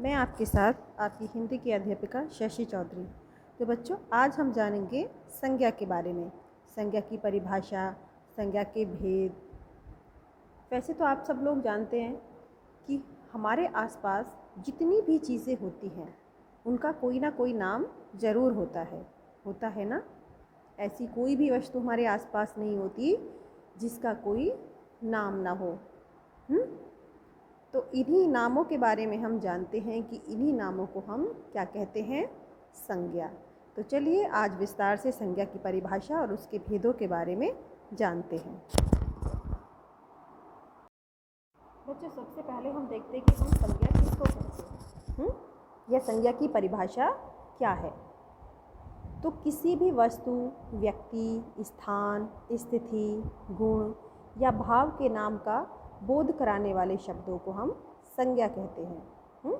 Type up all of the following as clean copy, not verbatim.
मैं आपके साथ आपकी हिंदी की अध्यापिका शशि चौधरी। तो बच्चों, आज हम जानेंगे संज्ञा के बारे में। संज्ञा की परिभाषा, संज्ञा के भेद। वैसे तो आप सब लोग जानते हैं कि हमारे आसपास जितनी भी चीज़ें होती हैं उनका कोई ना कोई नाम ज़रूर होता है ना। ऐसी कोई भी वस्तु हमारे आसपास नहीं होती जिसका कोई नाम ना हो। तो इन्हीं नामों के बारे में हम जानते हैं कि इन्हीं नामों को हम क्या कहते हैं, संज्ञा। तो चलिए आज विस्तार से संज्ञा की परिभाषा और उसके भेदों के बारे में जानते हैं। बच्चों, सबसे पहले हम देखते हैं कि हम संज्ञा किसको कहते हैं। यह संज्ञा की परिभाषा क्या है। तो किसी भी वस्तु, व्यक्ति, स्थान, स्थिति, गुण या भाव के नाम का बोध कराने वाले शब्दों को हम संज्ञा कहते हैं।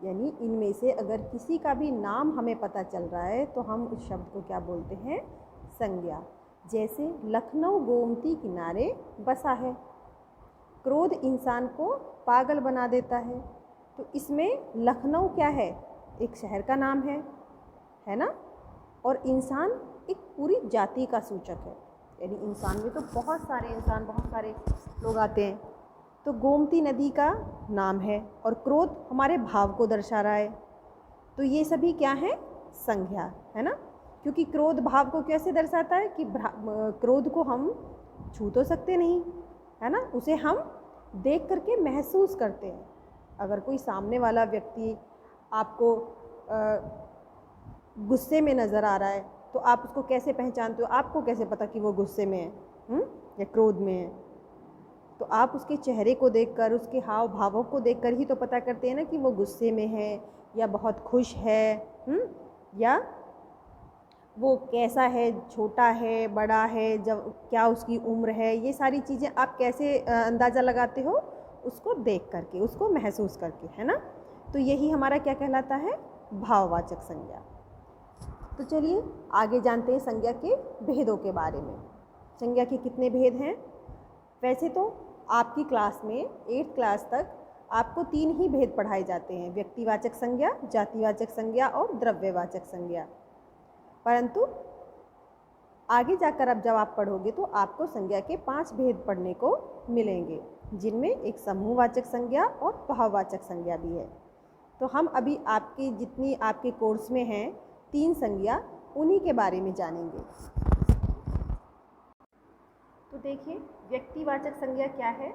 यानी इनमें से अगर किसी का भी नाम हमें पता चल रहा है तो हम उस शब्द को क्या बोलते हैं, संज्ञा। जैसे लखनऊ गोमती किनारे बसा है। क्रोध इंसान को पागल बना देता है। तो इसमें लखनऊ क्या है, एक शहर का नाम है ना। और इंसान एक पूरी जाति का सूचक है। यानी इंसान में तो बहुत सारे लोग आते हैं। तो गोमती नदी का नाम है और क्रोध हमारे भाव को दर्शा रहा है। तो ये सभी क्या है, संज्ञा है ना। क्योंकि क्रोध भाव को कैसे दर्शाता है कि क्रोध को हम छू तो सकते नहीं, है ना। उसे हम देख करके महसूस करते हैं। अगर कोई सामने वाला व्यक्ति आपको गुस्से में नज़र आ रहा है तो आप उसको कैसे पहचानते हो, आपको कैसे पता कि वो गुस्से में है या क्रोध में है। तो आप उसके चेहरे को देखकर, उसके हाव भावों को देखकर ही तो पता करते हैं ना कि वो गुस्से में है या बहुत खुश है, या वो कैसा है, छोटा है, बड़ा है, जब क्या उसकी उम्र है। ये सारी चीज़ें आप कैसे अंदाज़ा लगाते हो, उसको देख करके, उसको महसूस करके, है ना। तो यही हमारा क्या कहलाता है, भाववाचक संज्ञा। तो चलिए आगे जानते हैं संज्ञा के भेदों के बारे में। संज्ञा के कितने भेद हैं। वैसे तो आपकी क्लास में 8th क्लास तक आपको 3 ही भेद पढ़ाए जाते हैं, व्यक्तिवाचक संज्ञा, जातिवाचक संज्ञा और द्रव्यवाचक संज्ञा। परंतु आगे जाकर अब जब आप पढ़ोगे तो आपको संज्ञा के 5 भेद पढ़ने को मिलेंगे, जिनमें एक समूहवाचक संज्ञा और भाववाचक संज्ञा भी है। तो हम अभी आपकी जितनी आपके कोर्स में हैं 3 संज्ञा, उन्हीं के बारे में जानेंगे। तो देखिए, व्यक्तिवाचक संज्ञा क्या है।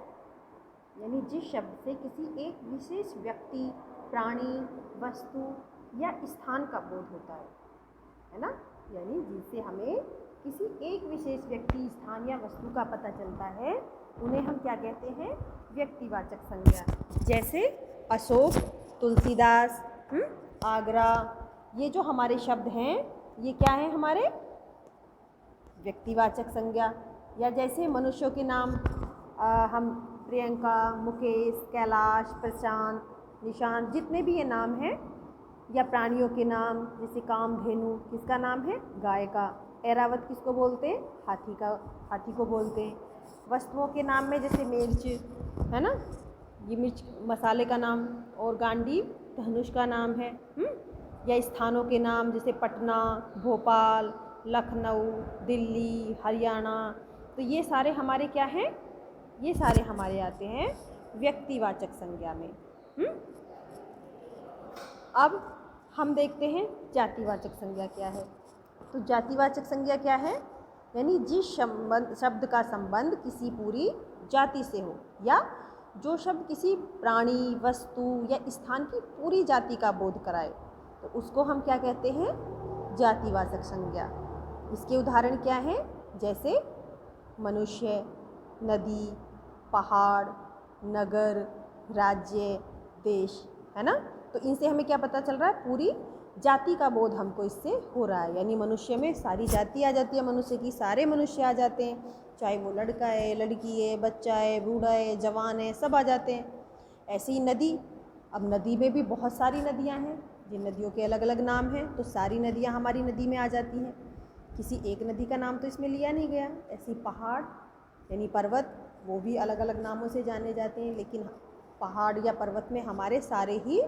यानी जिस शब्द से किसी एक विशेष व्यक्ति, प्राणी, वस्तु या स्थान का बोध होता है ना। यानी जिससे हमें किसी एक विशेष व्यक्ति, स्थान या वस्तु का पता चलता है, उन्हें हम क्या कहते हैं, व्यक्तिवाचक संज्ञा। जैसे अशोक, तुलसीदास, आगरा, ये जो हमारे शब्द हैं ये क्या है, हमारे व्यक्तिवाचक संज्ञा। या जैसे मनुष्यों के नाम, हम प्रियंका, मुकेश, कैलाश, प्रशांत, निशांत, जितने भी ये नाम हैं। या प्राणियों के नाम, जैसे कामधेनु किसका नाम है, गाय का। ऐरावत किसको बोलते हैं, हाथी को बोलते हैं। वस्तुओं के नाम में जैसे मिर्च है ना, ये मिर्च मसाले का नाम, और गांडीव धनुष का नाम है। या स्थानों के नाम जैसे पटना, भोपाल, लखनऊ, दिल्ली, हरियाणा। तो ये सारे हमारे क्या हैं, ये सारे हमारे आते हैं व्यक्तिवाचक संज्ञा में। अब हम देखते हैं जातिवाचक संज्ञा क्या है। तो जातिवाचक संज्ञा क्या है, यानी जिस शब्द का संबंध किसी पूरी जाति से हो, या जो शब्द किसी प्राणी, वस्तु या स्थान की पूरी जाति का बोध कराए, तो उसको हम क्या कहते हैं, जातिवाचक संज्ञा। इसके उदाहरण क्या हैं, जैसे मनुष्य, नदी, पहाड़, नगर, राज्य, देश, है ना। तो इनसे हमें क्या पता चल रहा है, पूरी जाति का बोध हमको इससे हो रहा है। यानी मनुष्य में सारी जाति आ जाती है, मनुष्य की सारे मनुष्य आ जाते हैं, चाहे वो लड़का है, लड़की है, बच्चा है, बूढ़ा है, जवान है, सब आ जाते हैं। ऐसे ही नदी, अब नदी में भी बहुत सारी नदियाँ हैं, जिन नदियों के अलग अलग नाम हैं। तो सारी नदियाँ हमारी नदी में आ जाती हैं, किसी एक नदी का नाम तो इसमें लिया नहीं गया। ऐसे ही पहाड़ यानी पर्वत, वो भी अलग अलग नामों से जाने जाते हैं, लेकिन पहाड़ या पर्वत में हमारे सारे ही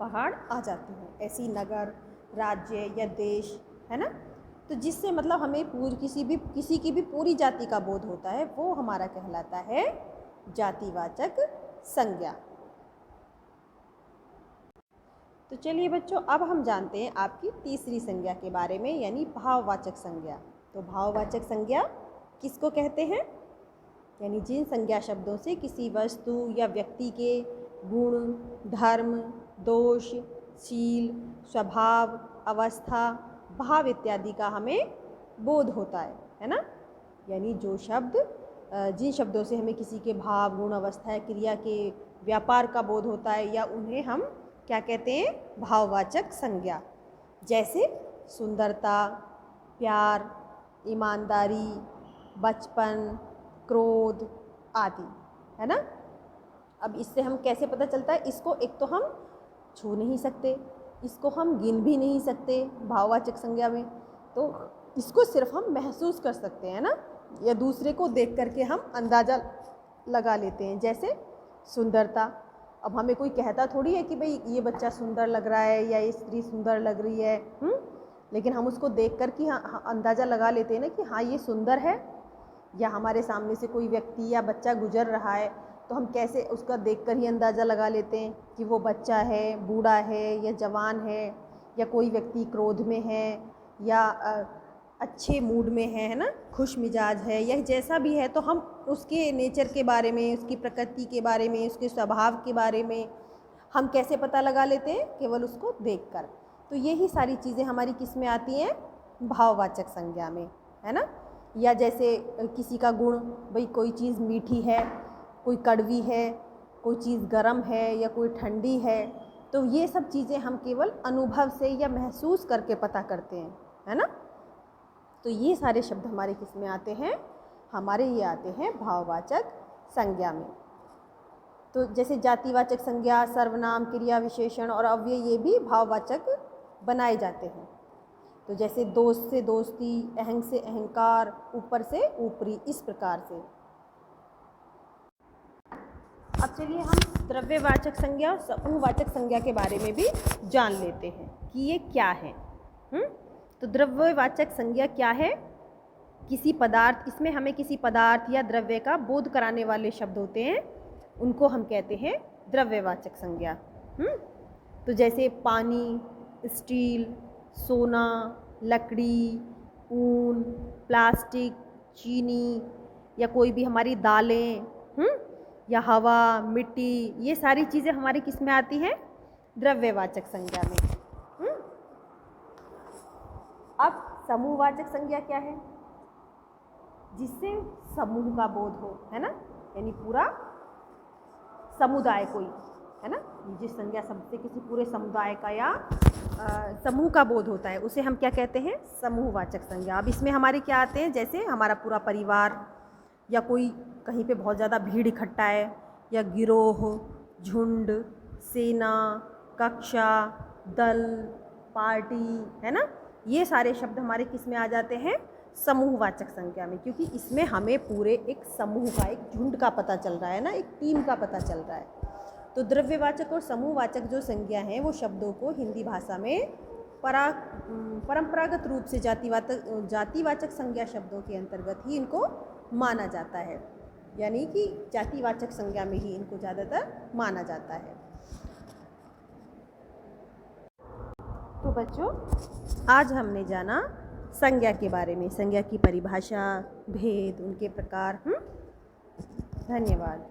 पहाड़ आ जाते हैं। ऐसी नगर, राज्य या देश, है ना, तो जिससे मतलब हमें किसी की भी पूरी जाति का बोध होता है, वो हमारा कहलाता है जातिवाचक संज्ञा। तो चलिए बच्चों, अब हम जानते हैं आपकी तीसरी संज्ञा के बारे में, यानी भाववाचक संज्ञा। तो भाववाचक संज्ञा किसको कहते हैं? यानी जिन संज्ञा शब्दों से किसी वस्तु या व्यक्ति के गुण, धर्म, दोष, शील, स्वभाव, अवस्था, भाव इत्यादि का हमें बोध होता है ना। यानी जो शब्द जिन शब्दों से हमें किसी के भाव, गुण, अवस्था, क्रिया के व्यापार का बोध होता है, या उन्हें हम क्या कहते हैं? भाववाचक संज्ञा। जैसे सुंदरता, प्यार, ईमानदारी, बचपन, क्रोध आदि, है ना। अब इससे हम कैसे पता चलता है? इसको एक तो हम छू नहीं सकते, इसको हम गिन भी नहीं सकते भाववाचक संज्ञा में, तो इसको सिर्फ हम महसूस कर सकते हैं ना, या दूसरे को देख करके हम अंदाज़ा लगा लेते हैं। जैसे सुंदरता, अब हमें कोई कहता थोड़ी है कि भाई ये बच्चा सुंदर लग रहा है या ये स्त्री सुंदर लग रही है, लेकिन हम उसको देख कर के अंदाज़ा लगा लेते हैं ना कि हाँ ये सुंदर है। या हमारे सामने से कोई व्यक्ति या बच्चा गुजर रहा है, तो हम कैसे उसका देखकर ही अंदाज़ा लगा लेते हैं कि वो बच्चा है, बूढ़ा है या जवान है, या कोई व्यक्ति क्रोध में है या अच्छे मूड में है ना, खुश मिजाज है, या जैसा भी है, तो हम उसके नेचर के बारे में, उसकी प्रकृति के बारे में, उसके स्वभाव के बारे में हम कैसे पता लगा लेते हैं? केवल उसको देखकर। तो यही सारी चीज़ें हमारी किस में आती हैं? भाववाचक संज्ञा में, है ना। या जैसे किसी का गुण, भाई कोई चीज़ मीठी है, कोई कड़वी है, कोई चीज़ गर्म है या कोई ठंडी है, तो ये सब चीज़ें हम केवल अनुभव से या महसूस करके पता करते हैं, है ना। तो ये सारे शब्द हमारे किस में आते हैं? हमारे ये आते हैं भाववाचक संज्ञा में। तो जैसे जातिवाचक संज्ञा, सर्वनाम, क्रिया विशेषण और अव्यय, ये भी भाववाचक बनाए जाते हैं। तो जैसे दोस्त से दोस्ती, अहंग से अहंकार, ऊपर से ऊपरी, इस प्रकार से। अब चलिए हम द्रव्यवाचक संज्ञा और समूहवाचक संज्ञा के बारे में भी जान लेते हैं कि ये क्या है। तो द्रव्यवाचक संज्ञा क्या है? किसी पदार्थ, इसमें हमें किसी पदार्थ या द्रव्य का बोध कराने वाले शब्द होते हैं, उनको हम कहते हैं द्रव्यवाचक संज्ञा। तो जैसे पानी, स्टील, सोना, लकड़ी, ऊन, प्लास्टिक, चीनी, या कोई भी हमारी दालें, या हवा, मिट्टी, ये सारी चीज़ें हमारी किस में आती हैं? द्रव्यवाचक संज्ञा में। अब समूहवाचक संज्ञा क्या है? जिससे समूह का बोध हो, है ना, यानी पूरा समुदाय कोई, है ना, जिस संज्ञा शब्द से किसी पूरे समुदाय का या समूह का बोध होता है, उसे हम क्या कहते हैं? समूहवाचक संज्ञा। अब इसमें हमारे क्या आते हैं? जैसे हमारा पूरा परिवार, या कोई कहीं पे बहुत ज़्यादा भीड़ इकट्ठा है, या गिरोह, झुंड, सेना, कक्षा, दल, पार्टी, है ना, ये सारे शब्द हमारे किस में आ जाते हैं? समूहवाचक संज्ञा में, क्योंकि इसमें हमें पूरे एक समूह का, एक झुंड का पता चल रहा है ना, एक टीम का पता चल रहा है। तो द्रव्यवाचक और समूहवाचक जो संज्ञा हैं, वो शब्दों को हिंदी भाषा में परंपरागत रूप से जातिवाचक संज्ञा शब्दों के अंतर्गत ही इनको माना जाता है, यानी कि जातिवाचक संज्ञा में ही इनको ज़्यादातर माना जाता है। तो बच्चों, आज हमने जाना संज्ञा के बारे में, संज्ञा की परिभाषा, भेद, उनके प्रकार। धन्यवाद।